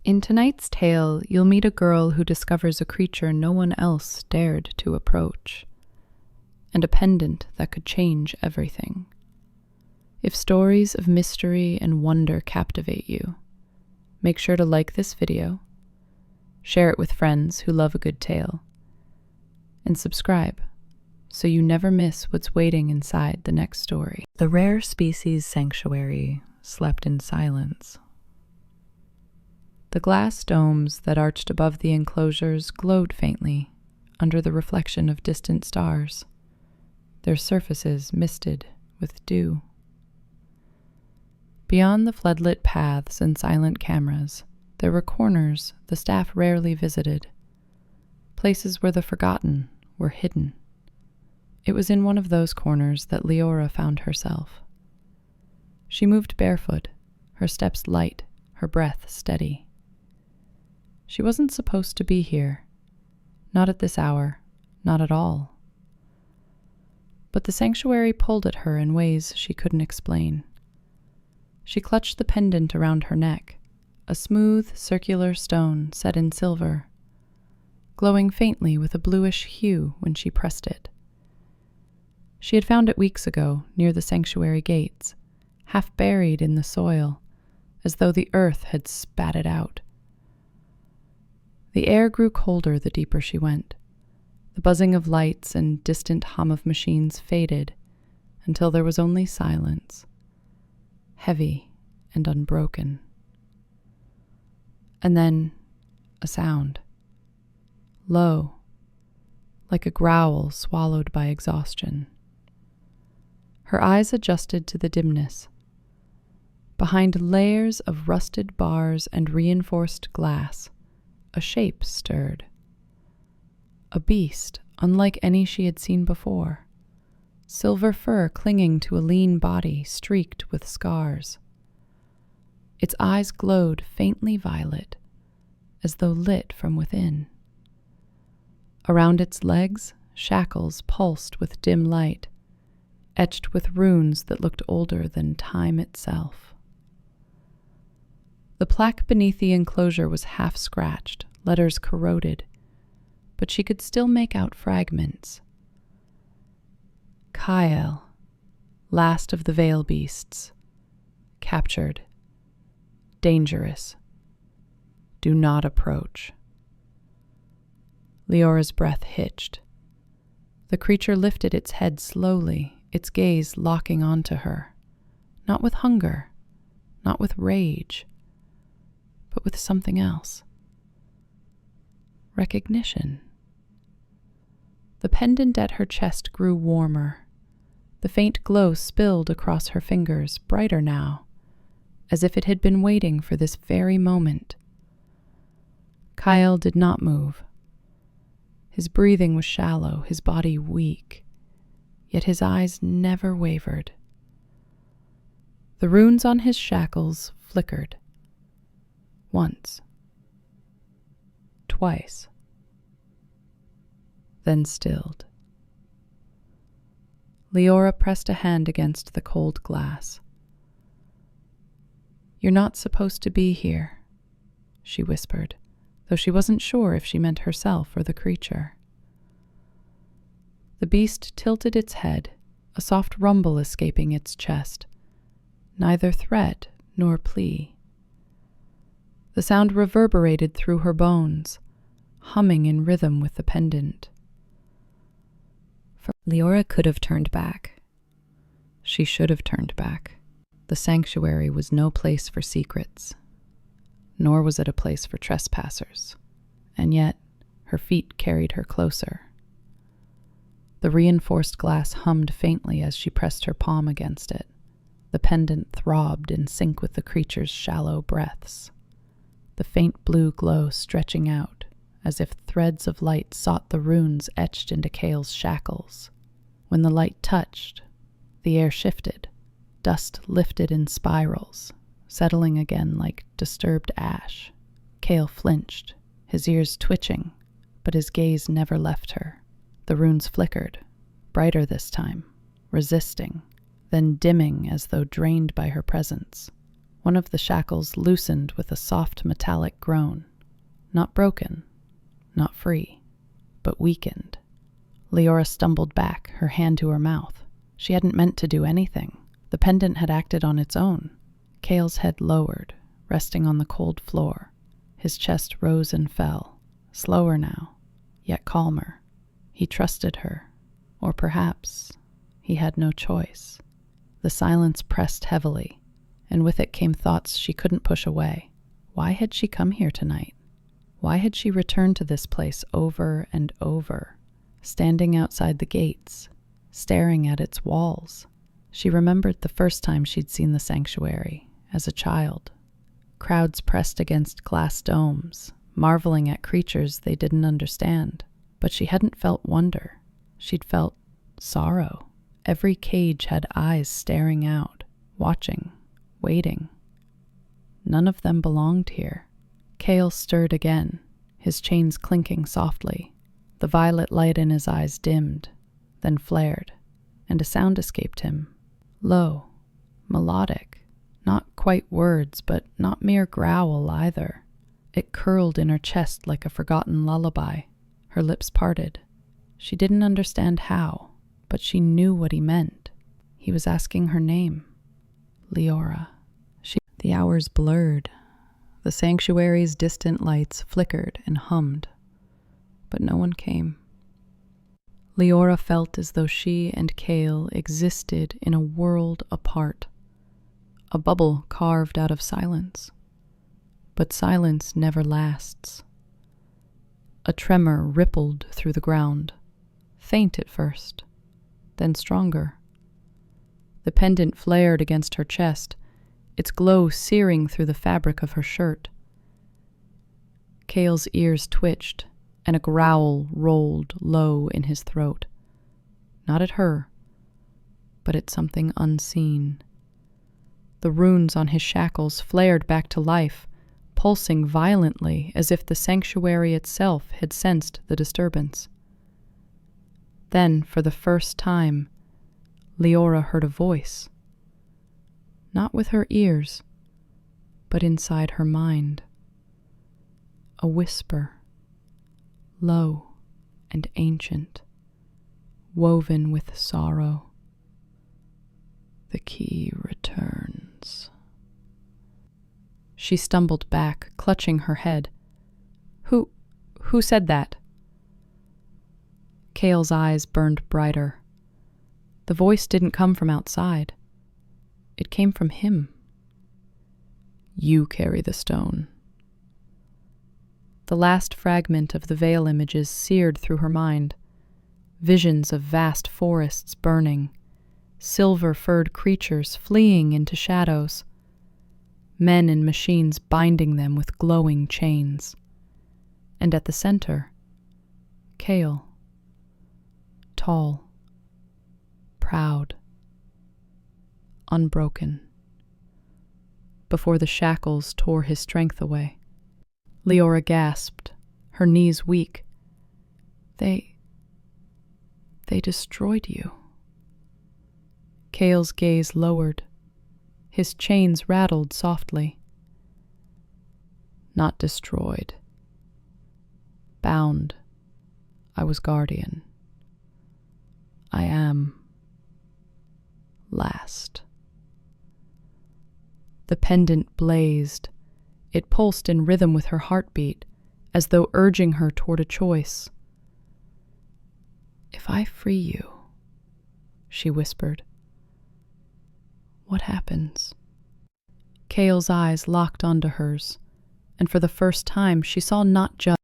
In tonight's tale, you'll meet a girl who discovers a creature no one else dared to approach, and a pendant that could change everything. If stories of mystery and wonder captivate you, make sure to like this video, share it with friends who love a good tale, and subscribe so you never miss what's waiting inside the next story. The rare species sanctuary slept in silence. The glass domes that arched above the enclosures glowed faintly under the reflection of distant stars, their surfaces misted with dew. Beyond the floodlit paths and silent cameras, there were corners the staff rarely visited, places where the forgotten were hidden. It was in one of those corners that Liora found herself. She moved barefoot, her steps light, her breath steady. She wasn't supposed to be here. Not at this hour, not at all. But the sanctuary pulled at her in ways she couldn't explain. She clutched the pendant around her neck, a smooth, circular stone set in silver, glowing faintly with a bluish hue when she pressed it. She had found it weeks ago near the sanctuary gates, half buried in the soil, as though the earth had spat it out. The air grew colder the deeper she went. The buzzing of lights and distant hum of machines faded until there was only silence, heavy and unbroken. And then a sound, low, like a growl swallowed by exhaustion. Her eyes adjusted to the dimness. Behind layers of rusted bars and reinforced glass, a shape stirred. A beast unlike any she had seen before, silver fur clinging to a lean body streaked with scars. Its eyes glowed faintly violet, as though lit from within. Around its legs, shackles pulsed with dim light, etched with runes that looked older than time itself. The plaque beneath the enclosure was half scratched, letters corroded, but she could still make out fragments. Kael, last of the Veilbeasts, captured, dangerous, do not approach. Liora's breath hitched. The creature lifted its head slowly, its gaze locking onto her, not with hunger, not with rage, but with something else. Recognition. The pendant at her chest grew warmer. The faint glow spilled across her fingers, brighter now, as if it had been waiting for this very moment. Kael did not move. His breathing was shallow, his body weak, yet his eyes never wavered. The runes on his shackles flickered. Once. Twice. Then stilled. Liora pressed a hand against the cold glass. "You're not supposed to be here," she whispered, though she wasn't sure if she meant herself or the creature. The beast tilted its head, a soft rumble escaping its chest, neither threat nor plea. The sound reverberated through her bones, humming in rhythm with the pendant. Liora could have turned back. She should have turned back. The sanctuary was no place for secrets, nor was it a place for trespassers, and yet her feet carried her closer. The reinforced glass hummed faintly as she pressed her palm against it. The pendant throbbed in sync with the creature's shallow breaths, the faint blue glow stretching out as if threads of light sought the runes etched into Kael's shackles. When the light touched, the air shifted, dust lifted in spirals, settling again like disturbed ash. Kael flinched, his ears twitching, but his gaze never left her. The runes flickered, brighter this time, resisting, then dimming as though drained by her presence. One of the shackles loosened with a soft metallic groan. Not broken, not free, but weakened. Liora stumbled back, her hand to her mouth. She hadn't meant to do anything. The pendant had acted on its own. Kael's head lowered, resting on the cold floor. His chest rose and fell, slower now, yet calmer. He trusted her, or perhaps he had no choice. The silence pressed heavily, and with it came thoughts she couldn't push away. Why had she come here tonight? Why had she returned to this place over and over, standing outside the gates, staring at its walls? She remembered the first time she'd seen the sanctuary, as a child. Crowds pressed against glass domes, marveling at creatures they didn't understand. But she hadn't felt wonder. She'd felt sorrow. Every cage had eyes staring out, watching, waiting. None of them belonged here. Kael stirred again, his chains clinking softly. The violet light in his eyes dimmed, then flared, and a sound escaped him. Low, melodic, not quite words, but not mere growl either. It curled in her chest like a forgotten lullaby. Her lips parted. She didn't understand how, but she knew what he meant. He was asking her name. Liora. The hours blurred. The sanctuary's distant lights flickered and hummed, but no one came. Liora felt as though she and Kael existed in a world apart, a bubble carved out of silence. But silence never lasts. A tremor rippled through the ground, faint at first, then stronger. The pendant flared against her chest, its glow searing through the fabric of her shirt. Kael's ears twitched, and a growl rolled low in his throat. Not at her, but at something unseen. The runes on his shackles flared back to life, pulsing violently as if the sanctuary itself had sensed the disturbance. Then, for the first time, Liora heard a voice. Not with her ears, but inside her mind. A whisper, low and ancient, woven with sorrow. The key returns. She stumbled back, clutching her head. Who said that? Kael's eyes burned brighter. The voice didn't come from outside. It came from him. You carry the stone. The last fragment of the veil images seared through her mind. Visions of vast forests burning, silver-furred creatures fleeing into shadows, men and machines binding them with glowing chains. And at the center, Kael, tall, proud, unbroken, before the shackles tore his strength away. Liora gasped, her knees weak. They destroyed you. Kael's gaze lowered. His chains rattled softly. Not destroyed. Bound. I was guardian. I am last. The pendant blazed. It pulsed in rhythm with her heartbeat, as though urging her toward a choice. If I free you, she whispered, what happens? Kael's eyes locked onto hers, and for the first time she saw not just